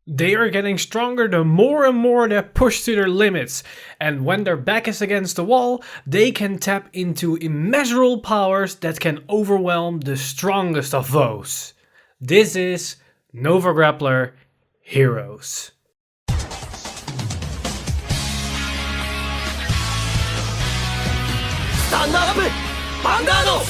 They are getting stronger the more and more they push to their limits, and when their back is against the wall, they can tap into immeasurable powers that can overwhelm the strongest of foes. This is Nova Grappler Heroes. Stand up! Vanguard!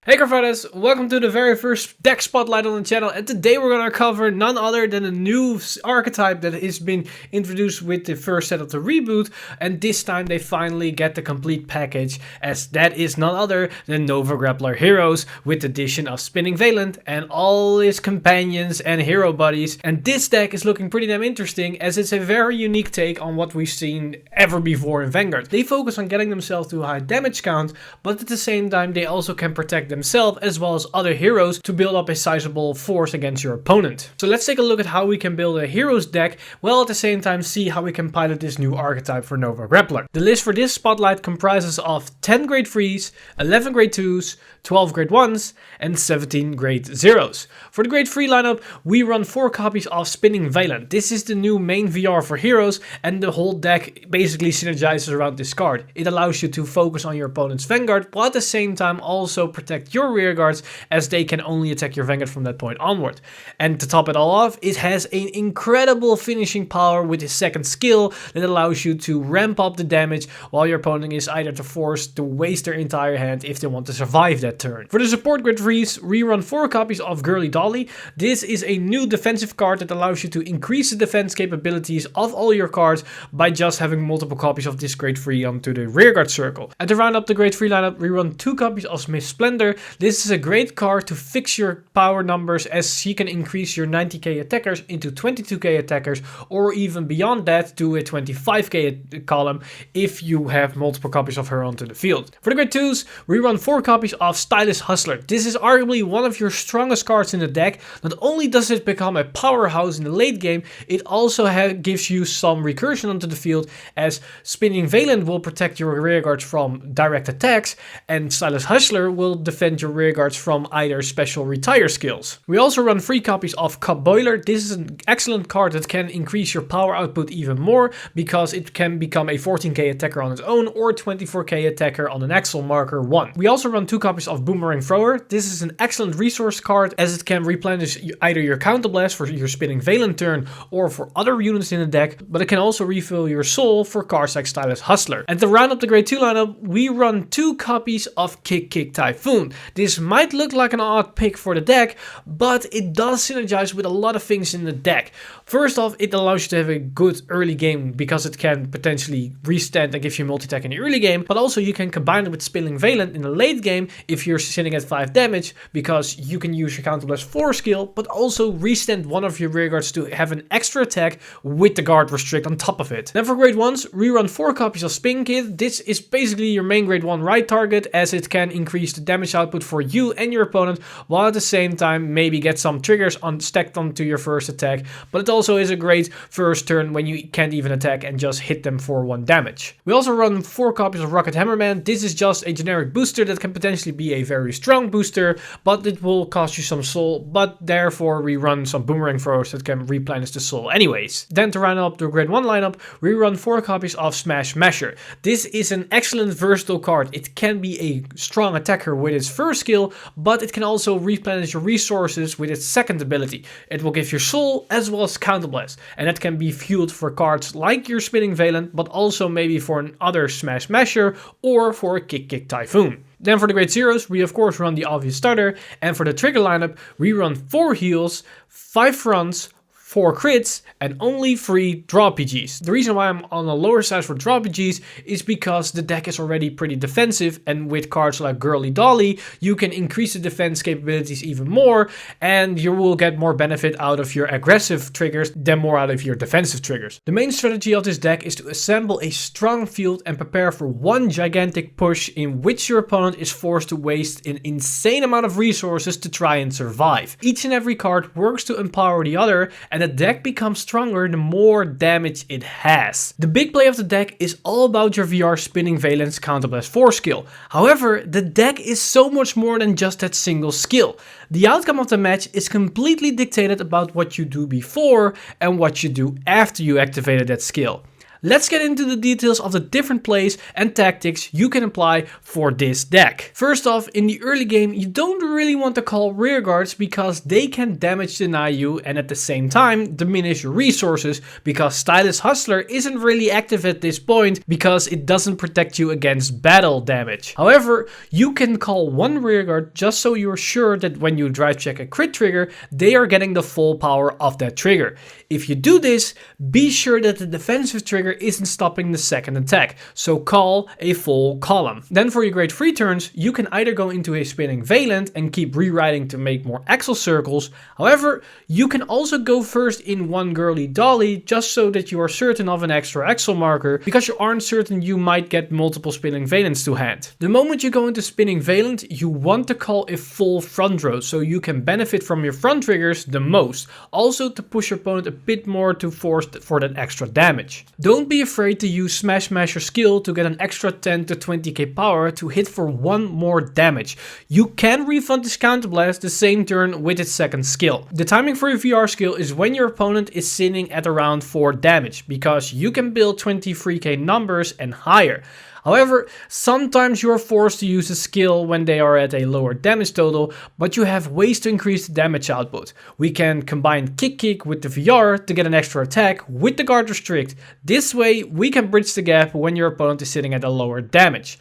Hey Cardfighters, welcome to the very first deck spotlight on the channel, and today we're gonna cover none other than a new archetype that has been introduced with the first set of the reboot, and this time they finally get the complete package, as that is none other than Nova Grappler Heroes with the addition of Spinning Valiant and all his companions and hero buddies. And this deck is looking pretty damn interesting, as it's a very unique take on what we've seen ever before in Vanguard. They focus on getting themselves to a high damage count, but at the same time they also can protect themselves as well as other heroes to build up a sizable force against your opponent. So let's take a look at how we can build a heroes deck, while at the same time see how we can pilot this new archetype for Nova Grappler. The list for this spotlight comprises of 10 grade 3s, 11 grade 2s, 12 grade 1s, and 17 grade 0s. For the grade 3 lineup, we run 4 copies of Spinning Valiant. This is the new main VR for heroes, and the whole deck basically synergizes around this card. It allows you to focus on your opponent's Vanguard, while at the same time also protect your rear guards, as they can only attack your Vanguard from that point onward. And to top it all off, it has an incredible finishing power with his second skill that allows you to ramp up the damage while your opponent is either forced to waste their entire hand if they want to survive that turn. For the support grade 3s, we run 4 copies of Girly Dolly. This is a new defensive card that allows you to increase the defense capabilities of all your cards by just having multiple copies of this grade 3 onto the rearguard circle. And to round up the grade 3 lineup, we run 2 copies of Miss Splendor. This is a great card to fix your power numbers, as she can increase your 90k attackers into 22k attackers, or even beyond that to a 25k column if you have multiple copies of her onto the field. For the grade 2s, we run 4 copies of Stylish Hustler. This is arguably one of your strongest cards in the deck. Not only does it become a powerhouse in the late game, it also gives you some recursion onto the field, as Spinning Valiant will protect your rearguards from direct attacks, and Stylish Hustler will defend your rearguards from either special retire skills. We also run 3 copies of Cup Boiler. This is an excellent card that can increase your power output even more, because it can become a 14k attacker on its own or 24k attacker on an Axle marker 1. We also run 2 copies of Boomerang Thrower. This is an excellent resource card, as it can replenish either your counterblast for your Spinning Valiant turn or for other units in the deck, but it can also refill your soul for cards like Stylish Hustler. And to round up the grade 2 lineup, we run 2 copies of Kick Typhoon. This might look like an odd pick for the deck, but it does synergize with a lot of things in the deck. First off, it allows you to have a good early game, because it can potentially restand and give you multi-attack in the early game, but also you can combine it with Spinning Valiant in the late game if you're sitting at 5 damage, because you can use your Counterblast 4 skill, but also restand one of your rearguards to have an extra attack with the guard restrict on top of it. Then for grade 1s, we run 4 copies of Spin Kid. This is basically your main grade 1 right target, as it can increase the damage output for you and your opponent, while at the same time maybe get some triggers stacked onto your first attack, but it also is a great first turn when you can't even attack and just hit them for 1 damage. We also run 4 copies of Rocket Hammerman. This is just a generic booster that can potentially be a very strong booster, but it will cost you some soul, but therefore we run some Boomerang Throwers that can replenish the soul anyways. Then to round up the grade 1 lineup, we run 4 copies of Smash Masher. This is an excellent versatile card. It can be a strong attacker with its first skill, but it can also replenish your resources with its second ability. It will give you soul as well as counterblast, and that can be fueled for cards like your Spinning Valiant, but also maybe for another Smash Masher or for a Kick Typhoon. Then for the grade 0s, we of course run the obvious starter, and for the trigger lineup, we run 4 heals, 5 fronts, 4 crits, and only 3 draw PGs. The reason why I'm on the lower side for draw PGs is because the deck is already pretty defensive, and with cards like Girly Dolly, you can increase the defense capabilities even more, and you will get more benefit out of your aggressive triggers than more out of your defensive triggers. The main strategy of this deck is to assemble a strong field and prepare for one gigantic push in which your opponent is forced to waste an insane amount of resources to try and survive. Each and every card works to empower the other, and and the deck becomes stronger the more damage it has. The big play of the deck is all about your VR Spinning Valiant's Counterblast 4 skill. However, the deck is so much more than just that single skill. The outcome of the match is completely dictated about what you do before and what you do after you activated that skill. Let's get into the details of the different plays and tactics you can apply for this deck. First off, in the early game, you don't really want to call rear guards because they can damage deny you and at the same time diminish your resources, because Stylish Hustler isn't really active at this point because it doesn't protect you against battle damage. However, you can call one rear guard just so you're sure that when you drive check a crit trigger, they are getting the full power of that trigger. If you do this, be sure that the defensive trigger isn't stopping the second attack, so call a full column. Then for your great free turns, you can either go into a Spinning Valiant and keep rewriting to make more axle circles. However, you can also go first in one girly dolly just so that you are certain of an extra axle marker, because you aren't certain you might get multiple Spinning Valiants to hand. The moment you go into Spinning Valiant, you want to call a full front row so you can benefit from your front triggers the most, also to push your opponent a bit more to force for that extra damage. Don't be afraid to use Smash Masher skill to get an extra 10 to 20k power to hit for one more damage. You can refund this counterblast the same turn with its second skill. The timing for your VR skill is when your opponent is sitting at around 4 damage, because you can build 23k numbers and higher. However, sometimes you are forced to use a skill when they are at a lower damage total, but you have ways to increase the damage output. We can combine Kick with the VR to get an extra attack with the guard restrict. This way we can bridge the gap when your opponent is sitting at a lower damage.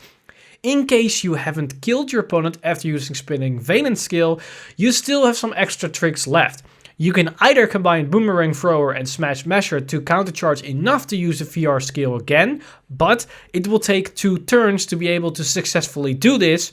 In case you haven't killed your opponent after using Spinning Valiant skill, you still have some extra tricks left. You can either combine Boomerang Thrower and Smash Masher to countercharge enough to use the VR skill again, but it will take 2 turns to be able to successfully do this,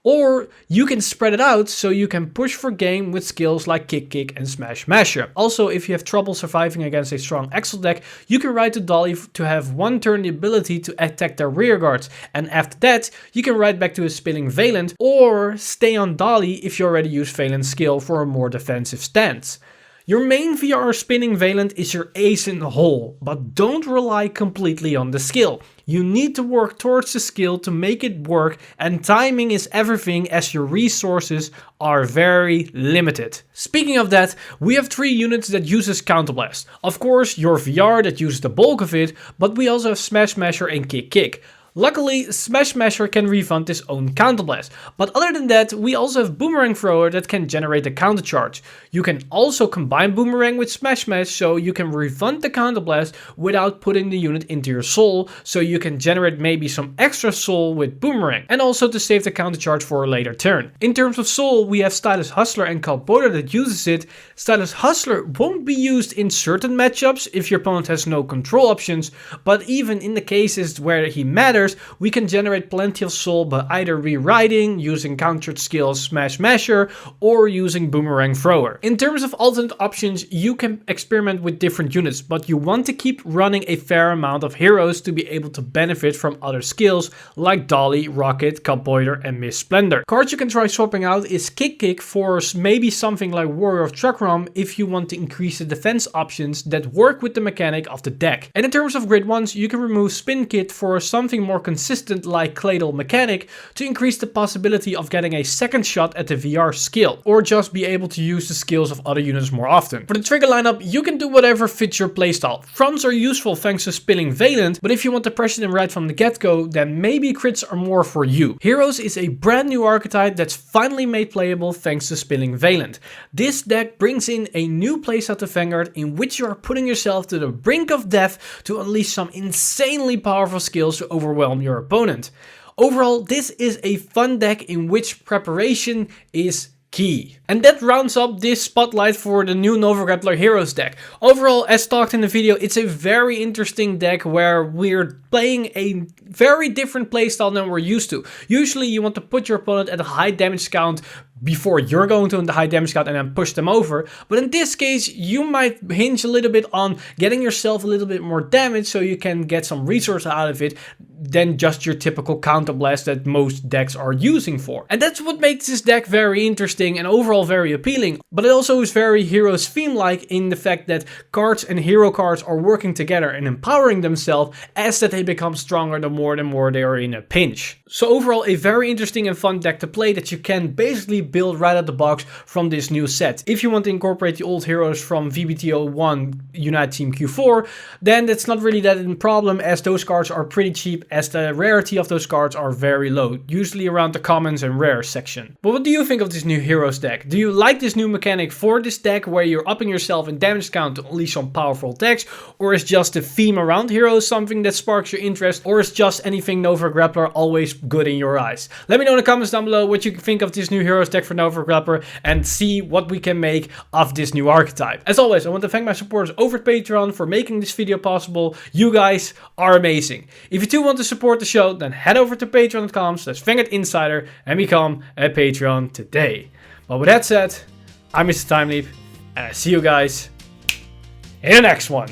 or you can spread it out so you can push for game with skills like Kick and Smash Masher. Also, if you have trouble surviving against a strong Axel deck, you can ride to Dolly to have 1 turn the ability to attack their rear guards, and after that you can ride back to a Spinning Valiant or stay on Dolly if you already use Valiant skill for a more defensive stance. Your main VR Spinning Valiant is your ace in the hole, but don't rely completely on the skill. You need to work towards the skill to make it work, and timing is everything as your resources are very limited. Speaking of that, we have 3 units that uses Counterblast. Of course, your VR that uses the bulk of it, but we also have Smash Masher and Kick. Luckily, Smash Masher can refund his own counterblast, but other than that, we also have Boomerang Thrower that can generate a countercharge. You can also combine Boomerang with Smash Mash so you can refund the counterblast without putting the unit into your soul, so you can generate maybe some extra soul with Boomerang, and also to save the countercharge for a later turn. In terms of soul, we have Stylish Hustler and Cardfight that uses it. Stylish Hustler won't be used in certain matchups if your opponent has no control options, but even in the cases where he matters, we can generate plenty of soul by either rewriting, using countered skills Smash Masher, or using Boomerang Thrower. In terms of alternate options, you can experiment with different units, but you want to keep running a fair amount of heroes to be able to benefit from other skills like Dolly, Rocket, Cardfight, and Miss Splendor. Cards you can try swapping out is Kick for maybe something like Warrior of Chakram if you want to increase the defense options that work with the mechanic of the deck. And in terms of grid ones, you can remove Spin Kit for something more consistent like Cladle Mechanic to increase the possibility of getting a second shot at the VR skill, or just be able to use the skills of other units more often. For the trigger lineup, you can do whatever fits your playstyle. Fronts are useful thanks to Spinning Valiant, but if you want to pressure them right from the get-go, then maybe crits are more for you. Heroes is a brand new archetype that's finally made playable thanks to Spinning Valiant. This deck brings in a new playstyle to Vanguard in which you are putting yourself to the brink of death to unleash some insanely powerful skills to overwhelm your opponent. Overall, this is a fun deck in which preparation is key. And that rounds up this spotlight for the new Nova Grappler Heroes deck. Overall, as talked in the video, it's a very interesting deck where we're playing a very different playstyle than we're used to. Usually you want to put your opponent at a high damage count, before you're going to the high damage count and then push them over. But in this case, you might hinge a little bit on getting yourself a little bit more damage so you can get some resource out of it than just your typical counter blast that most decks are using for. And that's what makes this deck very interesting and overall very appealing. But it also is very Heroes theme-like in the fact that cards and hero cards are working together and empowering themselves as that they become stronger the more they are in a pinch. So overall, a very interesting and fun deck to play that you can basically build right out the box from this new set. If you want to incorporate the old heroes from VBTO1 United Team Q4, then that's not really that a problem, as those cards are pretty cheap, as the rarity of those cards are very low, usually around the commons and rares section. But what do you think of this new heroes deck? Do you like this new mechanic for this deck where you're upping yourself in damage count to unleash some powerful attacks, or is just the theme around heroes something that sparks your interest, or is just anything Nova Grappler always good in your eyes? Let me know in the comments down below what you think of this new heroes deck for Nova Grappler and see what we can make of this new archetype. As always, I want to thank my supporters over at Patreon for making this video possible. You guys are amazing. If you too want to support the show, then head over to patreon.com/VanguardInsider and become a Patreon today. But with that said, I'm Mr. Timeleap, and I see you guys in the next one.